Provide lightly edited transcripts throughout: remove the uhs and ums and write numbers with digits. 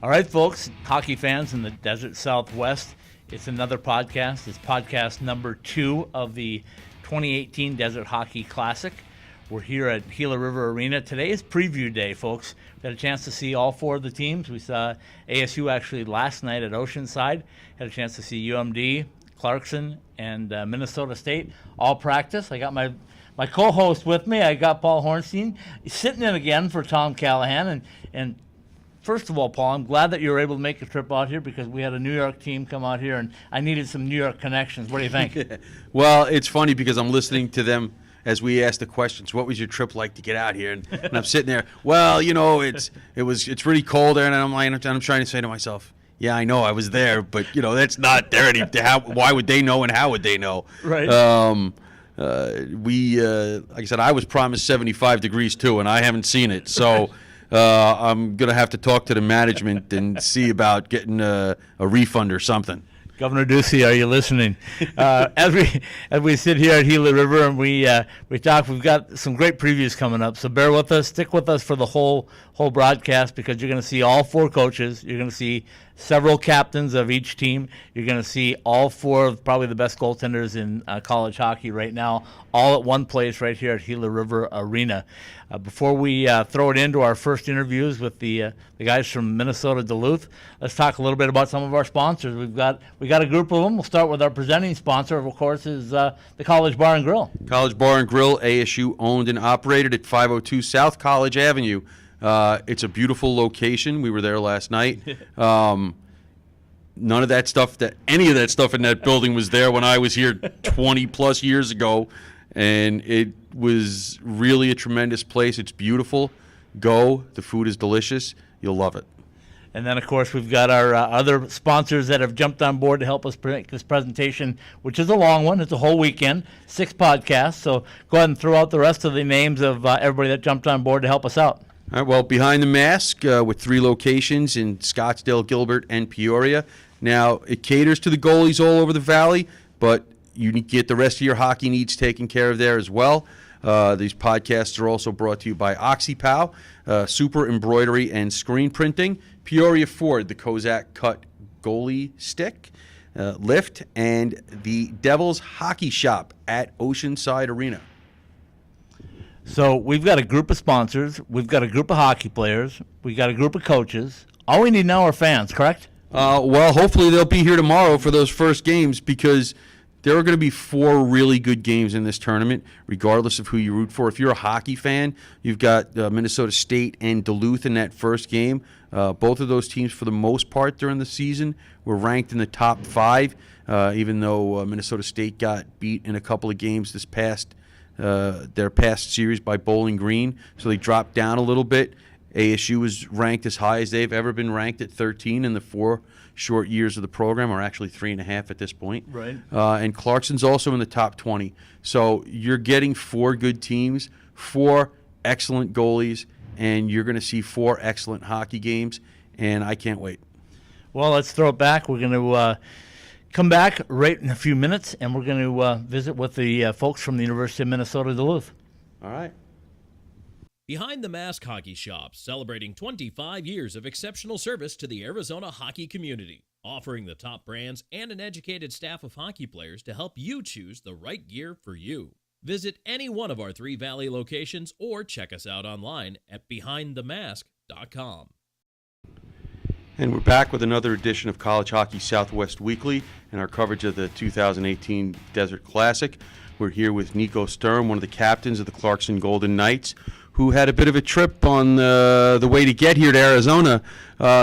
All right, folks, hockey fans in the Desert Southwest, it's another podcast. It's podcast number 2 of the 2018 Desert Hockey Classic. We're here at Gila River Arena. Today is preview day, folks. We had a chance to see all 4 of the teams. We saw ASU actually last night at Oceanside. Had a chance to see UMD, Clarkson, and Minnesota State all practice. I got my co-host with me. I got Paul Hornstein. He's sitting in again for Tom Callahan. And first of all, Paul, I'm glad that you were able to make a trip out here because we had a New York team come out here, and I needed some New York connections. What do you think? Well, it's funny because I'm listening to them as we ask the questions. What was your trip like to get out here? And I'm sitting there. Well, you know, it's really cold there, and I'm trying to say to myself, yeah, I know I was there, but you know that's not there. Why would they know, and how would they know? Right. Like I said, I was promised 75 degrees too, and I haven't seen it. So I'm gonna have to talk to the management and see about getting a refund or something. Governor Ducey, are you listening? As we sit here at Gila River and we talk, we've got some great previews coming up. So bear with us, stick with us for the whole broadcast because you're going to see all 4 coaches. You're going to see several captains of each team. You're going to see all 4 of probably the best goaltenders in college hockey right now, all at one place right here at Gila River Arena. Before we throw it into our first interviews with the guys from Minnesota Duluth, let's talk a little bit about some of our sponsors. We got a group of them. We'll start with our presenting sponsor, of course, is the College Bar and Grill. College Bar and Grill, ASU owned and operated at 502 South College Avenue. It's a beautiful location. We were there last night. None of that stuff, any of that stuff in that building was there when I was here 20 plus years ago. And it was really a tremendous place. It's beautiful. Go. The food is delicious. You'll love it. And then, of course, we've got our other sponsors that have jumped on board to help us make this presentation, which is a long one. It's a whole weekend, 6 podcasts. So go ahead and throw out the rest of the names of everybody that jumped on board to help us out. All right, well, Behind the Mask with 3 locations in Scottsdale, Gilbert, and Peoria. Now, it caters to the goalies all over the valley, but you get the rest of your hockey needs taken care of there as well. These podcasts are also brought to you by OxyPow, Super Embroidery and Screen Printing, Peoria Ford, the Kozak Cut Goalie Stick, Lift, and the Devils Hockey Shop at Oceanside Arena. So we've got a group of sponsors, we've got a group of hockey players, we've got a group of coaches. All we need now are fans, correct? Well, hopefully they'll be here tomorrow for those first games because there are going to be 4 really good games in this tournament, regardless of who you root for. If you're a hockey fan, you've got Minnesota State and Duluth in that first game. Both of those teams, for the most part during the season, were ranked in the top 5, even though Minnesota State got beat in a couple of games their past series by Bowling Green, so they dropped down a little bit. ASU was ranked as high as they've ever been ranked at 13 in the 4 short years of the program, or actually 3.5 at this point. Right. And Clarkson's also in the top 20. So you're getting 4 good teams, 4 excellent goalies, and you're going to see 4 excellent hockey games, and I can't wait. Well, let's throw it back. We're going to come back right in a few minutes, and we're going to visit with the folks from the University of Minnesota Duluth. All right. Behind the Mask Hockey Shop, celebrating 25 years of exceptional service to the Arizona hockey community, offering the top brands and an educated staff of hockey players to help you choose the right gear for you. Visit any one of our 3 Valley locations or check us out online at behindthemask.com. And we're back with another edition of College Hockey Southwest Weekly and our coverage of the 2018 Desert Classic. We're here with Nico Sturm, one of the captains of the Clarkson Golden Knights, who had a bit of a trip on the way to get here to Arizona.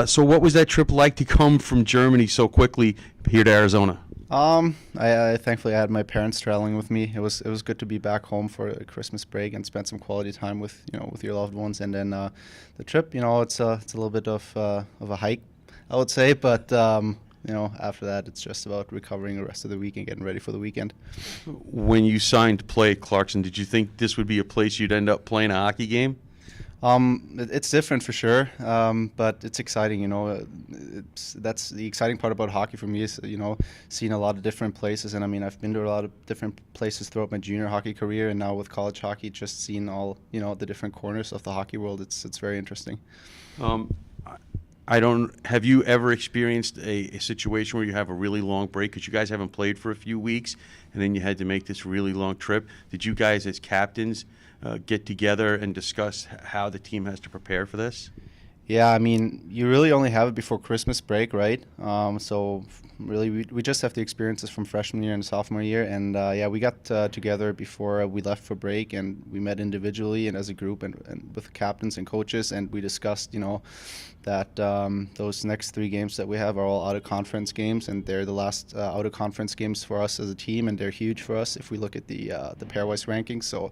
So what was that trip like to come from Germany so quickly here to Arizona? I thankfully I had my parents traveling with me. It was good to be back home for a Christmas break and spend some quality time with your loved ones. And then the trip, it's a little bit of a hike, I would say, but after that it's just about recovering the rest of the week and getting ready for the weekend. When you signed to play at Clarkson, did you think this would be a place you'd end up playing a hockey game? It's different for sure, but it's exciting. That's the exciting part about hockey for me is seeing a lot of different places. And I mean, I've been to a lot of different places throughout my junior hockey career, and now with college hockey, just seeing all the different corners of the hockey world. It's very interesting. Have you ever experienced a situation where you have a really long break because you guys haven't played for a few weeks, and then you had to make this really long trip? Did you guys as captains get together and discuss how the team has to prepare for this? Yeah, I mean, you really only have it before Christmas break, right? So really, we just have the experiences from freshman year and sophomore year. And yeah, we got together before we left for break, and we met individually and as a group and with captains and coaches, and we discussed, that those next 3 games that we have are all out-of-conference games, and they're the last out-of-conference games for us as a team, and they're huge for us if we look at the pairwise rankings. So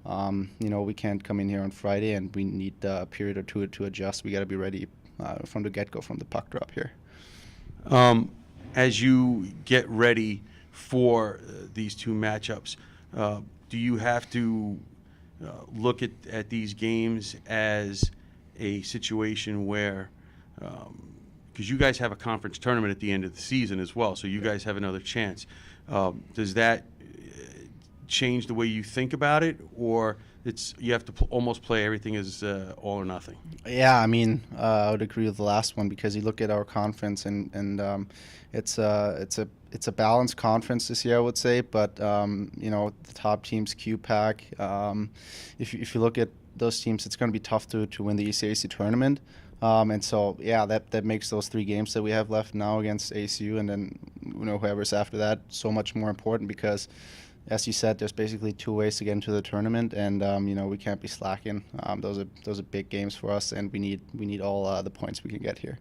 we can't come in here on Friday, and we need a period or two to adjust. We got to be ready from the get-go, from the puck drop here. As you get ready for these 2 matchups, do you have to look at these games as a situation where, because you guys have a conference tournament at the end of the season as well, so you guys have another chance. Does that change the way you think about it, or you have to almost play everything as all or nothing? Yeah, I mean, I would agree with the last one, because you look at our conference and it's a balanced conference this year, I would say. But the top teams, QPAC. If you look at those teams, it's going to be tough to win the ECAC tournament. And so, yeah, that makes those 3 games that we have left now against ASU and then whoever's after that so much more important, because as you said, there's basically 2 ways to get into the tournament, and we can't be slacking. Those are big games for us, and we need all the points we can get here.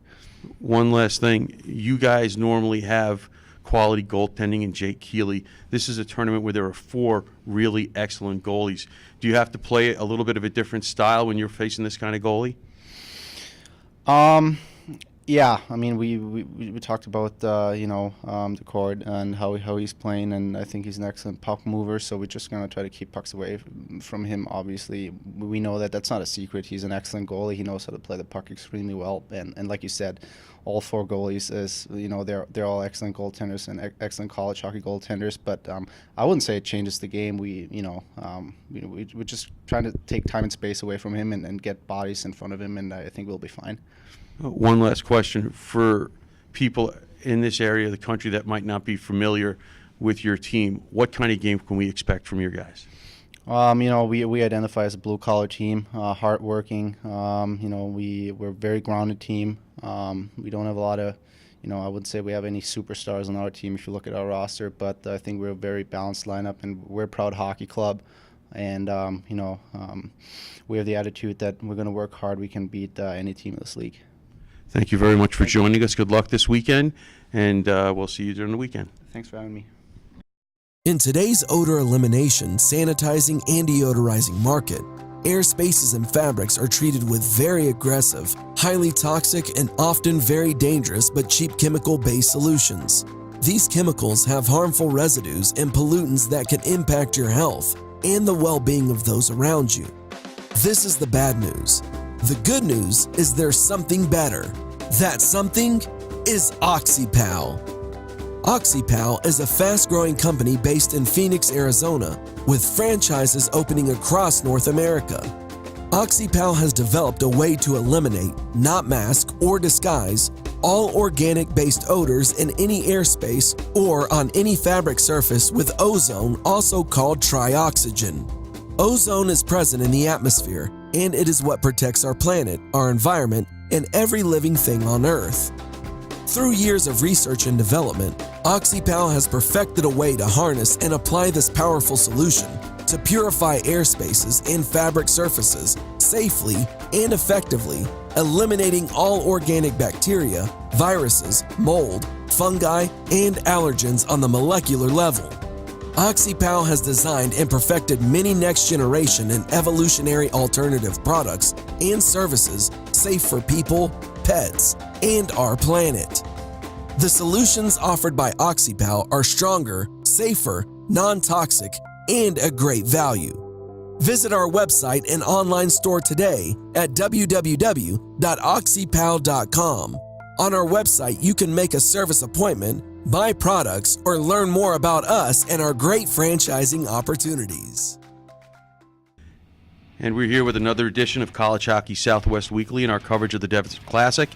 One last thing, you guys normally have quality goaltending in Jake Kielly. This is a tournament where there are 4 really excellent goalies. Do you have to play a little bit of a different style when you're facing this kind of goalie? Yeah, I mean, we talked about the cord and how he's playing, and I think he's an excellent puck mover. So we're just gonna try to keep pucks away from him. Obviously, we know that that's not a secret. He's an excellent goalie. He knows how to play the puck extremely well. And like you said, all 4 goalies they're all excellent goaltenders and excellent college hockey goaltenders. But I wouldn't say it changes the game. We're just trying to take time and space away from him and get bodies in front of him, and I think we'll be fine. One last question for people in this area of the country that might not be familiar with your team. What kind of game can we expect from your guys? We identify as a blue-collar team, hardworking. We're a very grounded team. We don't have a lot of, I wouldn't say we have any superstars on our team if you look at our roster, but I think we're a very balanced lineup, and we're a proud hockey club. And, we have the attitude that we're going to work hard. We can beat any team in this league. Thank you very much for joining us. Good luck this weekend, and we'll see you during the weekend. Thanks for having me. In today's odor elimination, sanitizing, and deodorizing market, air spaces and fabrics are treated with very aggressive, highly toxic, and often very dangerous but cheap chemical-based solutions. These chemicals have harmful residues and pollutants that can impact your health and the well-being of those around you. This is the bad news. The good news is there's something better. That something is OxyPal. OxyPal is a fast-growing company based in Phoenix, Arizona, with franchises opening across North America. OxyPal has developed a way to eliminate, not mask or disguise, all organic-based odors in any airspace or on any fabric surface with ozone, also called trioxygen. Ozone is present in the atmosphere, and it is what protects our planet, our environment, and every living thing on Earth. Through years of research and development, OxyPal has perfected a way to harness and apply this powerful solution to purify air spaces and fabric surfaces safely and effectively, eliminating all organic bacteria, viruses, mold, fungi, and allergens on the molecular level. OxyPal has designed and perfected many next-generation and evolutionary alternative products and services safe for people, pets, and our planet. The solutions offered by OxyPal are stronger, safer, non-toxic, and a great value. Visit our website and online store today at www.oxypal.com. On our website, you can make a service appointment, buy products, or learn more about us and our great franchising opportunities. And we're here with another edition of College Hockey Southwest Weekly in our coverage of the Devin Classic.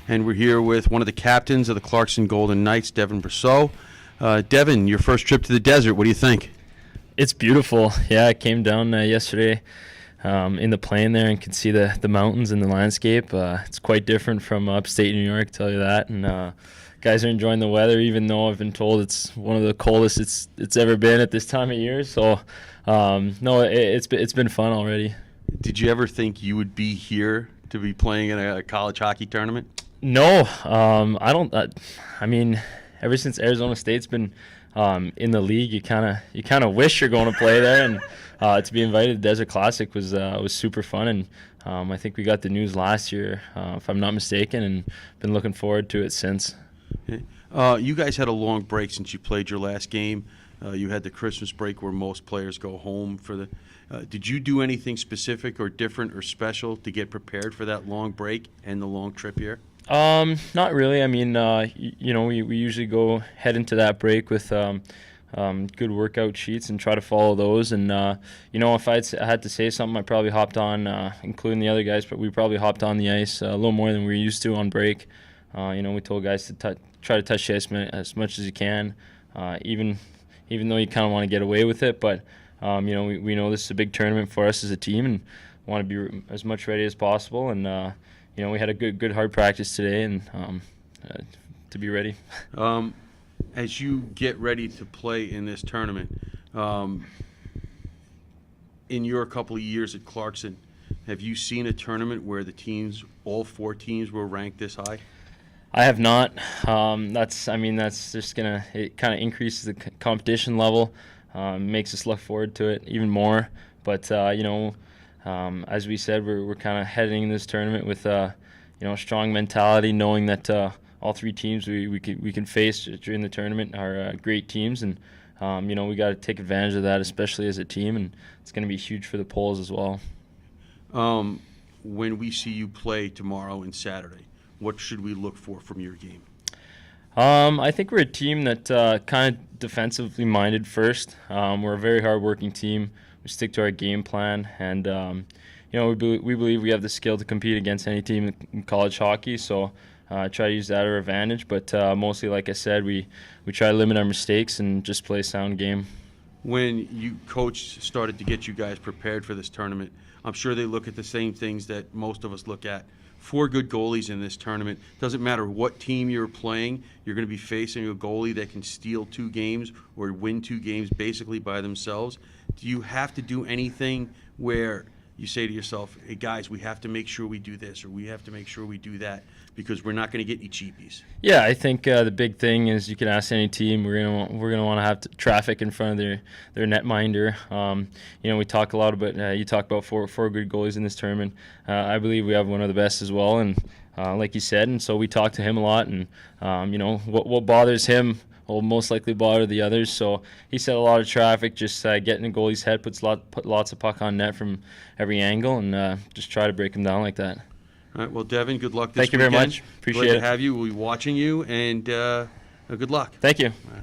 and we're here with one of the captains of the Clarkson Golden Knights, Devin Brosseau. Devin, your first trip to the desert, what do you think? It's beautiful. Yeah, I came down yesterday in the plane there and could see the mountains and the landscape. It's quite different from upstate New York, tell you that. And guys are enjoying the weather, even though I've been told it's one of the coldest it's ever been at this time of year. So, no, it's been fun already. Did you ever think you would be here to be playing in a college hockey tournament? No, I don't. I mean, ever since Arizona State's been in the league, you kind of wish you're going to play there, and to be invited to Desert Classic was super fun. And I think we got the news last year, if I'm not mistaken, and been looking forward to it since. You guys had a long break since you played your last game. You had the Christmas break where most players go home for the. Did you do anything specific or different or special to get prepared for that long break and the long trip here? Not really. I mean, we usually head into that break with good workout sheets and try to follow those. And if I had to say something, I probably hopped on, including the other guys, but we probably hopped on the ice a little more than we were used to on break. We told guys to try to touch the ice as much as you can, even though you kind of want to get away with it. But we know this is a big tournament for us as a team and want to be as much ready as possible. And we had a good hard practice today and to be ready. As you get ready to play in this tournament, in your couple of years at Clarkson, have you seen a tournament where all four teams were ranked this high? I have not. That's just it kind of increases the competition level, makes us look forward to it even more. But as we said, we're kind of heading in this tournament with a strong mentality, knowing that all three teams we can face during the tournament are great teams, and we got to take advantage of that, especially as a team, and it's going to be huge for the polls as well. When we see you play tomorrow and Saturday, what should we look for from your game? I think we're a team that kind of defensively minded first. We're a very hard-working team. We stick to our game plan, and we believe we have the skill to compete against any team in college hockey. So try to use that to our advantage. But mostly, like I said, we try to limit our mistakes and just play a sound game. When you coach started to get you guys prepared for this tournament, I'm sure they look at the same things that most of us look at. 4 good goalies in this tournament. Doesn't matter what team you're playing, you're going to be facing a goalie that can steal 2 games or win 2 games basically by themselves. Do you have to do anything where you say to yourself, hey guys, we have to make sure we do this or we have to make sure we do that because we're not going to get any cheapies? Yeah, I think the big thing is you can ask any team, we're gonna want to have traffic in front of their netminder. We talk a lot about you talk about four good goalies in this tournament. I believe we have one of the best as well, and like you said, and so we talk to him a lot, and what bothers him will most likely bother the others. So he said a lot of traffic, just getting the goalie's head, put lots of puck on net from every angle, and just try to break him down like that. All right, well, Devin, good luck this weekend. Thank you very much. Appreciate it. Glad to have you. We'll be watching you, and good luck. Thank you. All right.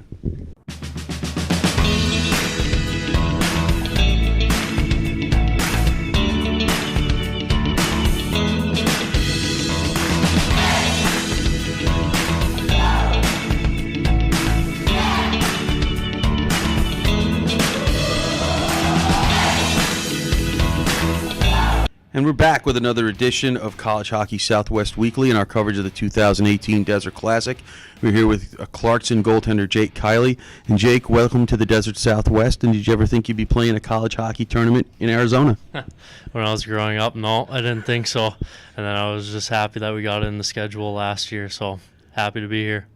And we're back with another edition of College Hockey Southwest Weekly in our coverage of the 2018 Desert Classic. We're here with Clarkson goaltender Jake Kielly. And Jake, welcome to the Desert Southwest. And did you ever think you'd be playing a college hockey tournament in Arizona? When I was growing up, no, I didn't think so. And then I was just happy that we got it in the schedule last year, so happy to be here.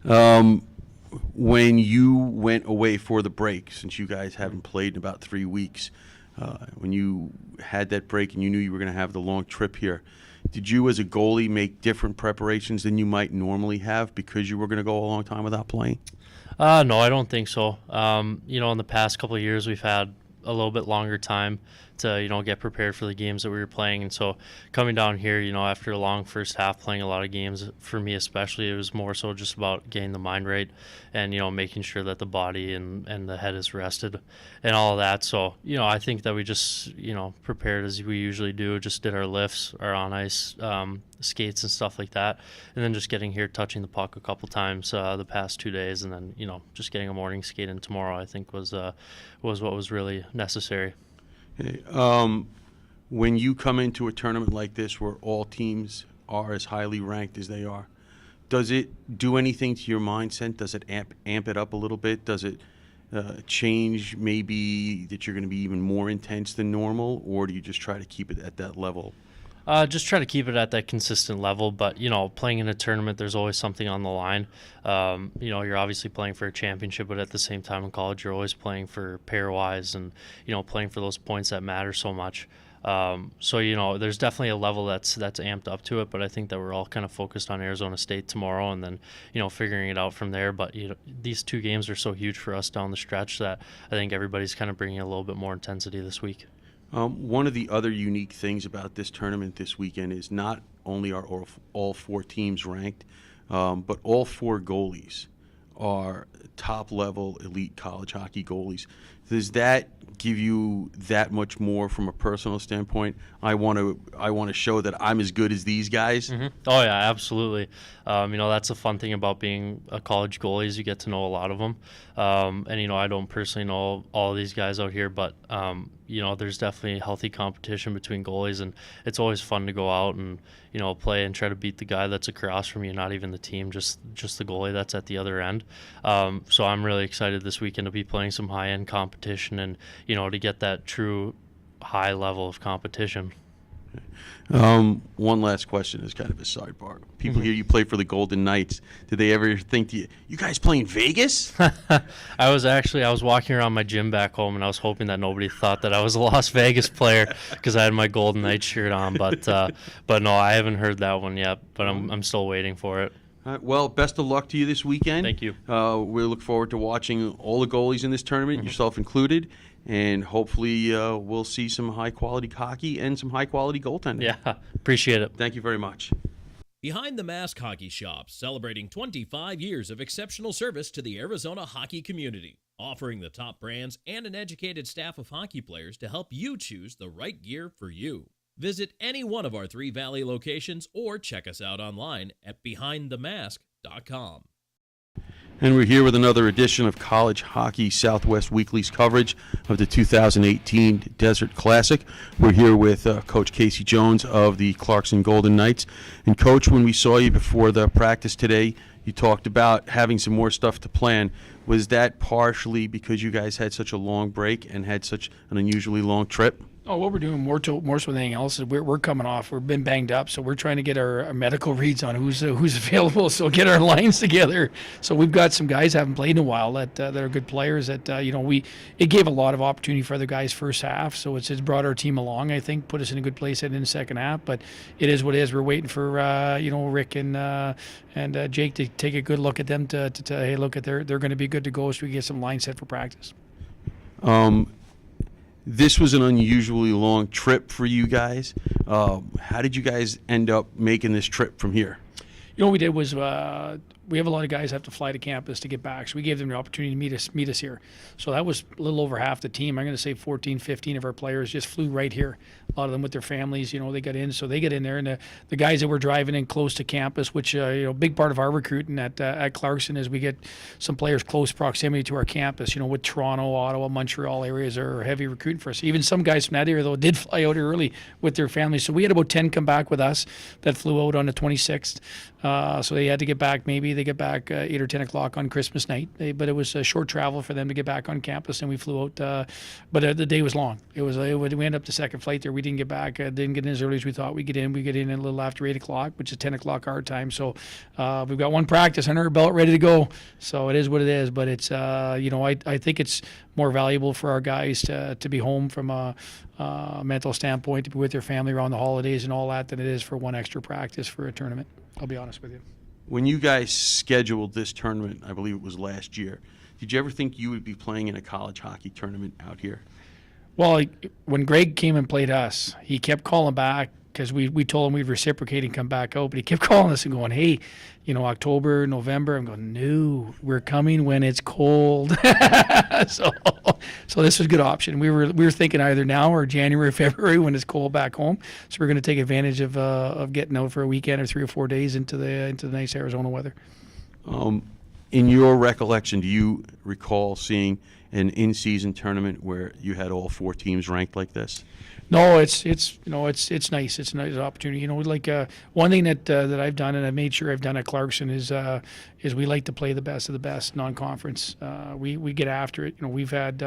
When you went away for the break, since you guys haven't played in about 3 weeks, when you had that break and you knew you were going to have the long trip here, did you as a goalie make different preparations than you might normally have because you were going to go a long time without playing? No, I don't think so. In the past couple of years we've had a little bit longer time to get prepared for the games that we were playing. And so coming down here, after a long first half playing a lot of games, for me especially, it was more so just about getting the mind right and making sure that the body and the head is rested and all of that. So I think that we just prepared as we usually do, just did our lifts, our on ice skates and stuff like that, and then just getting here, touching the puck a couple times the past 2 days, and then just getting a morning skate in tomorrow, I think was what was really necessary. Okay. When you come into a tournament like this where all teams are as highly ranked as they are, does it do anything to your mindset? Does it amp it up a little bit? Does it change maybe that you're going to be even more intense than normal, or do you just try to keep it at that level? Just try to keep it at that consistent level, but playing in a tournament, there's always something on the line. You're obviously playing for a championship, but at the same time in college, you're always playing for pairwise and playing for those points that matter so much. So there's definitely a level that's amped up to it, but I think that we're all kind of focused on Arizona State tomorrow, and then figuring it out from there. But these 2 games are so huge for us down the stretch that I think everybody's kind of bringing a little bit more intensity this week. One of the other unique things about this tournament this weekend is not only are all 4 teams ranked, but all 4 goalies are top-level elite college hockey goalies. Does that give you that much more from a personal standpoint? I want to show that I'm as good as these guys. Mm-hmm. Oh yeah, absolutely. That's the fun thing about being a college goalie is you get to know a lot of them. And I don't personally know all of these guys out here, but there's definitely healthy competition between goalies, and it's always fun to go out and play and try to beat the guy that's across from you, not even the team, just the goalie that's at the other end. So I'm really excited this weekend to be playing some high-end competition and to get that true high level of competition. One last question is kind of a sidebar. People hear you play for the Golden Knights. Did they ever think to you guys playing Vegas? I was walking around my gym back home, and I was hoping that nobody thought that I was a Las Vegas player because I had my Golden Knights shirt on. But no, I haven't heard that one yet. But I'm still waiting for it. Well, best of luck to you this weekend. Thank you. We look forward to watching all the goalies in this tournament, yourself included. And hopefully we'll see some high-quality hockey and some high-quality goaltending. Yeah, appreciate it. Thank you very much. Behind the Mask Hockey Shop, celebrating 25 years of exceptional service to the Arizona hockey community, offering the top brands and an educated staff of hockey players to help you choose the right gear for you. Visit any one of our 3 Valley locations or check us out online at BehindTheMask.com. And we're here with another edition of College Hockey Southwest Weekly's coverage of the 2018 Desert Classic. We're here with Coach Casey Jones of the Clarkson Golden Knights. And Coach, when we saw you before the practice today, you talked about having some more stuff to plan. Was that partially because you guys had such a long break and had such an unusually long trip? Oh, what we're doing more so than anything else is we're coming off. We've been banged up, so we're trying to get our medical reads on who's available. So get our lines together. So we've got some guys haven't played in a while that are good players. That it gave a lot of opportunity for other guys first half. So it's brought our team along. I think put us in a good place in the second half. But it is what it is. We're waiting for Rick and Jake to take a good look at them to hey, look at they're going to be good to go, so we get some lines set for practice. This was an unusually long trip for you guys. How did you guys end up making this trip from here? What we did was we have a lot of guys have to fly to campus to get back, so we gave them the opportunity to meet us here. So that was a little over half the team. I'm going to say 14, 15 of our players just flew right here. A lot of them with their families, they got in, so they get in there. And the guys that were driving in close to campus, which big part of our recruiting at Clarkson is we get some players close proximity to our campus. With Toronto, Ottawa, Montreal areas are heavy recruiting for us. Even some guys from that area though did fly out early with their families. So we had about 10 come back with us that flew out on the 26th. So they had to get back. Maybe they get back 8 or 10 o'clock on Christmas night. But it was a short travel for them to get back on campus, and we flew out. But the day was long. We ended up the second flight there. We didn't get back. Didn't get in as early as we thought we'd get in. We get in a little after 8 o'clock, which is 10 o'clock our time. So we've got one practice under our belt ready to go. So it is what it is. But it's I think it's more valuable for our guys to be home from a mental standpoint, to be with their family around the holidays and all that, than it is for one extra practice for a tournament. I'll be honest with you. When you guys scheduled this tournament, I believe it was last year, did you ever think you would be playing in a college hockey tournament out here? Well, when Greg came and played us, he kept calling back because we told him we'd reciprocate and come back out. But he kept calling us and going, hey, October, November. I'm going, no, we're coming when it's cold. So this was a good option. We were thinking either now or January, February when it's cold back home. So we're going to take advantage of getting out for a weekend or 3 or 4 days into the nice Arizona weather. In your recollection, do you recall seeing an in-season tournament where you had all 4 teams ranked like this? No, it's nice. It's a nice opportunity. One thing that I've done, and I've made sure I've done at Clarkson, is we like to play the best of the best non-conference. We get after it. We've had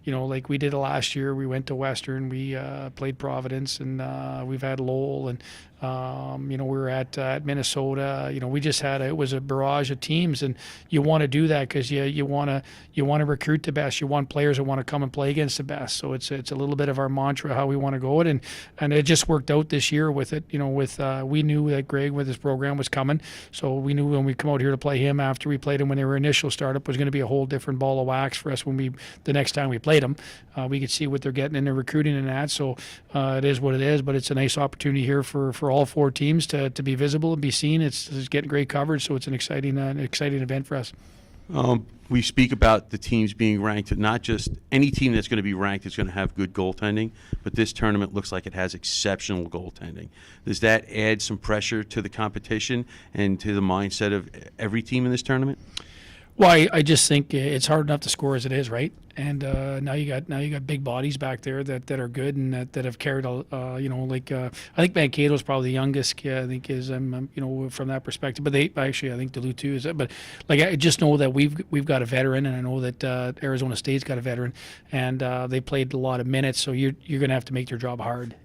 like we did it last year. We went to Western. We played Providence, and we've had Lowell, and we were at Minnesota. We just had it was a barrage of teams, and you want to do that because you want to recruit the best. You want players that want to come and play against the best. So it's a little bit of our mantra how we want to go it, and it just worked out this year with it. We knew that Greg with his program was coming, so we knew when we come out here to play him after we played him when they were initial startup was going to be a whole different ball of wax for us when the next time we played them. We could see what they're getting in their recruiting and that. So it is what it is, but it's a nice opportunity here for all 4 teams to be visible and be seen. It's getting great coverage, so it's an exciting event for us. We speak about the teams being ranked. Not just any team that's going to be ranked is going to have good goaltending, but this tournament looks like it has exceptional goaltending. Does that add some pressure to the competition and to the mindset of every team in this tournament? Well, I just think it's hard enough to score as it is, right? And now you got big bodies back there that are good and that have carried I think Mankato's probably the youngest kid. I think is from that perspective. But I think Duluth too is. But I just know that we've got a veteran, and I know that Arizona State's got a veteran, and they played a lot of minutes. So you're going to have to make their job hard.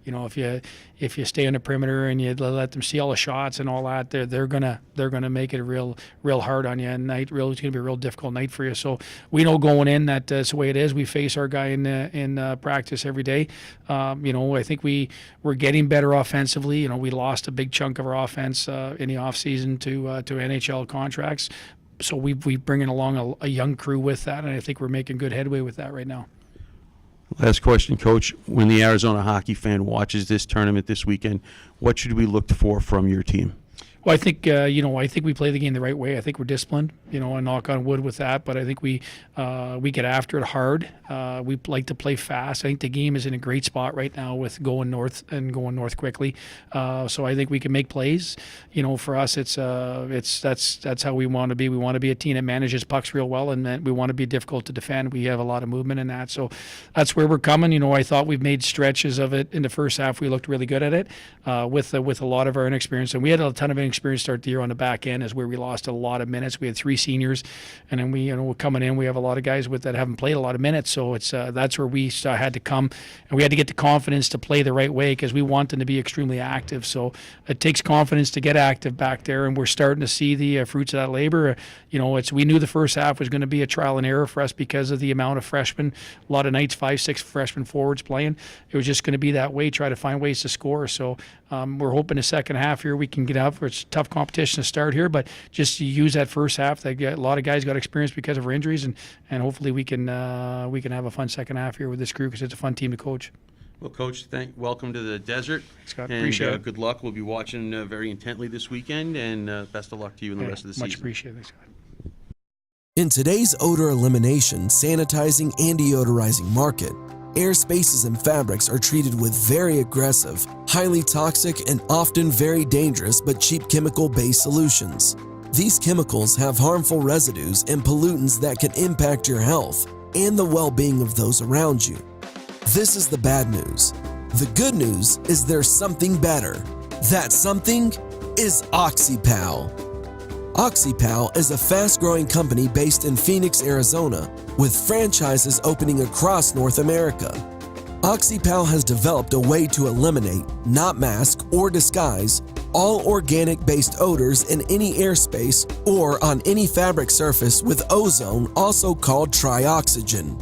If you stay on the perimeter and you let them see all the shots and all that, they're gonna make it a real hard on you, and it's going to be a real difficult night for you. So we know going in that that's the way it is. We face our guy in practice every day. I think we're getting better offensively. We lost a big chunk of our offense in the offseason to NHL contracts. So we bringing along a young crew with that, and I think we're making good headway with that right now. Last question, Coach. When the Arizona hockey fan watches this tournament this weekend, what should we look for from your team? Well, I think I think we play the game the right way. I think we're disciplined, and knock on wood with that. But I think we get after it hard. We like to play fast. I think the game is in a great spot right now with going north quickly. So I think we can make plays. For us, it's that's how we want to be. We want to be a team that manages pucks real well, and we want to be difficult to defend. We have a lot of movement in that. So that's where we're coming. I thought we've made stretches of it in the first half. We looked really good at it with a lot of our inexperience, and we had a ton of inexperience start the year on the back end, is where we lost a lot of minutes. We had 3 seniors, and then we're coming in. We have a lot of guys that haven't played a lot of minutes, so it's that's where we had to come, and we had to get the confidence to play the right way because we want them to be extremely active. So it takes confidence to get active back there, and we're starting to see the fruits of that labor. We knew the first half was going to be a trial and error for us because of the amount of freshmen, a lot of nights 5-6 freshman forwards playing. It was just going to be that way, try to find ways to score. So we're hoping the second half here we can get out. It's tough competition to start here, but just to use that first half, that a lot of guys got experience because of our injuries, and hopefully we can have a fun second half here with this crew because it's a fun team to coach. Well, Coach, welcome to the desert. Scott, and, appreciate it. Good luck. We'll be watching very intently this weekend, and best of luck to you in the rest of the season. Much appreciated. Scott. In today's odor elimination, sanitizing, and deodorizing market, air spaces and fabrics are treated with very aggressive, highly toxic, and often very dangerous but cheap chemical-based solutions. These chemicals have harmful residues and pollutants that can impact your health and the well-being of those around you. This is the bad news. The good news is there's something better. That something is OxyPal. OxyPal is a fast-growing company based in Phoenix, Arizona, with franchises opening across North America. OxyPal has developed a way to eliminate, not mask or disguise, all organic-based odors in any airspace or on any fabric surface with ozone, also called trioxygen.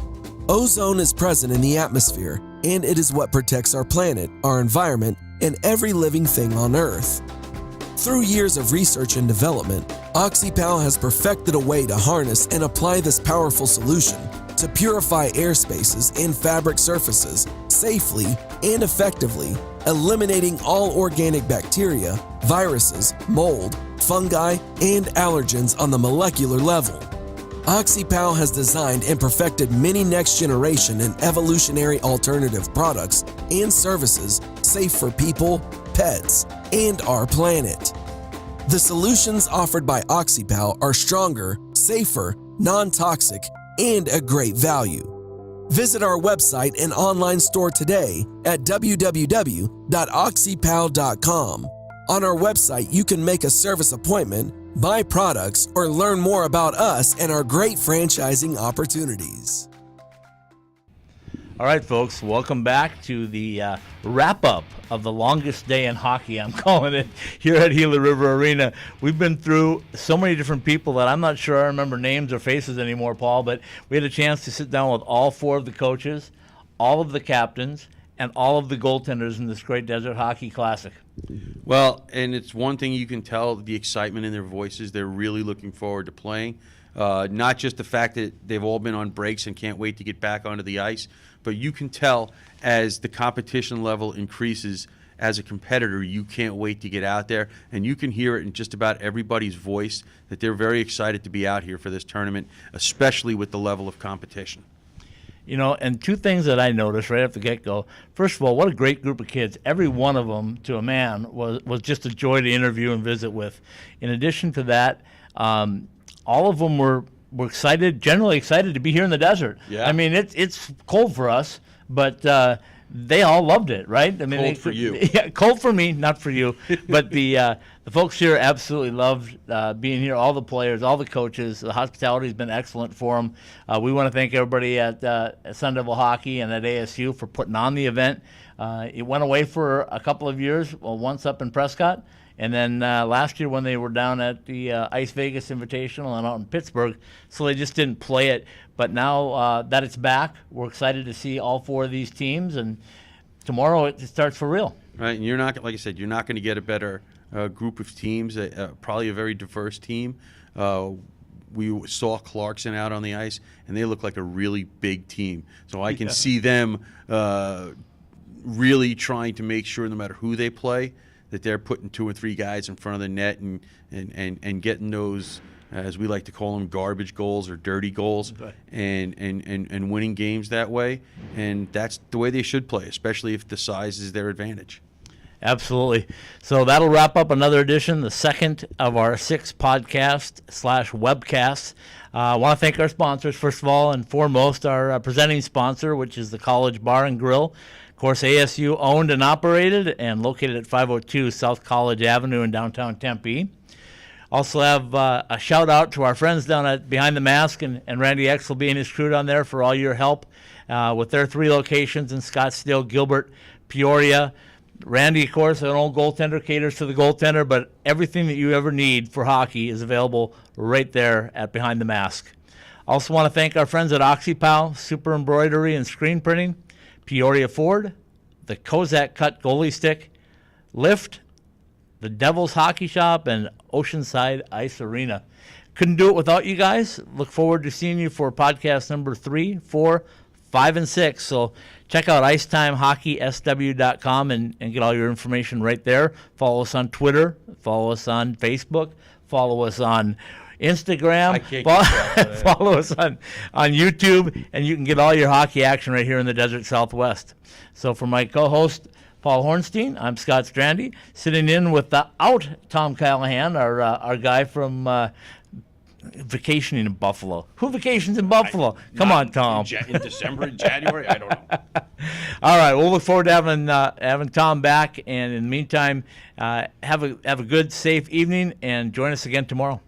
Ozone is present in the atmosphere, and it is what protects our planet, our environment, and every living thing on Earth. Through years of research and development, OxyPal has perfected a way to harness and apply this powerful solution to purify airspaces and fabric surfaces safely and effectively, eliminating all organic bacteria, viruses, mold, fungi, and allergens on the molecular level. OxyPow has designed and perfected many next-generation and evolutionary alternative products and services safe for people, pets, and our planet. The solutions offered by OxyPow are stronger, safer, non-toxic, and a great value. Visit our website and online store today at www.oxypow.com. On our website, you can make a service appointment, buy products, or learn more about us and our great franchising opportunities. All right, folks, welcome back to the wrap-up of the longest day in hockey, I'm calling it, here at Gila River Arena. We've been through so many different people that I'm not sure I remember names or faces anymore, Paul, but we had a chance to sit down with all 4 of the coaches, all of the captains, and all of the goaltenders in this great Desert Hockey Classic. Well, and it's one thing you can tell, the excitement in their voices. They're really looking forward to playing. Not just the fact that they've all been on breaks and can't wait to get back onto the ice, but you can tell as the competition level increases as a competitor, you can't wait to get out there, and you can hear it in just about everybody's voice that they're very excited to be out here for this tournament, especially with the level of competition. You know, and 2 things that I noticed right off the get-go. First of all, what a great group of kids. Every one of them, to a man, was just a joy to interview and visit with. In addition to that, all of them were excited, generally excited to be here in the desert. Yeah. I mean, it's cold for us, but they all loved it, right? I mean, Cold for you. Yeah, cold for me, not for you. But the folks here absolutely loved being here. All the players, all the coaches. The hospitality has been excellent for them. We want to thank everybody at Sun Devil Hockey and at ASU for putting on the event. It went away for a couple of years, once up in Prescott, and then last year when they were down at the Ice Vegas Invitational and out in Pittsburgh, so they just didn't play it. But now that it's back, we're excited to see all 4 of these teams, and tomorrow it starts for real. Right, and you're not, like I said, you're not going to get a better group of teams, probably a very diverse team. We saw Clarkson out on the ice, and they look like a really big team. So I can see them really trying to make sure, no matter who they play, that they're putting 2 or 3 guys in front of the net and getting those, as we like to call them, garbage goals or dirty goals, right, and winning games that way. And that's the way they should play, especially if the size is their advantage. Absolutely. So that'll wrap up another edition, the second of our 6 podcast/webcasts. I want to thank our sponsors, first of all and foremost, our presenting sponsor, which is the College Bar and Grill. Of course, ASU owned and operated and located at 502 South College Avenue in downtown Tempe. Also have a shout out to our friends down at Behind the Mask and Randy Exelby and his crew down there for all your help with their 3 locations in Scottsdale, Gilbert, Peoria. Randy, of course, an old goaltender, caters to the goaltender, but everything that you ever need for hockey is available right there at Behind the Mask. Also want to thank our friends at OxyPow, Super Embroidery and Screen Printing, Peoria Ford, the Kozak Cut Goalie Stick, Lift, the Devil's Hockey Shop, and Oceanside Ice Arena. Couldn't do it without you guys. Look forward to seeing you for podcast number 3, 4, 5, and 6. So check out IcetimeHockeySW.com and get all your information right there. Follow us on Twitter. Follow us on Facebook. Follow us on Instagram. Follow us on YouTube, and you can get all your hockey action right here in the Desert Southwest. So for my co-host, Paul Hornstein, I'm Scott Strandy, sitting in without Tom Callahan, our guy from vacationing in Buffalo. Who vacations in Buffalo? Come on, Tom. In December, in January, I don't know. All right, we'll look forward to having Tom back, and in the meantime, have a good, safe evening, and join us again tomorrow.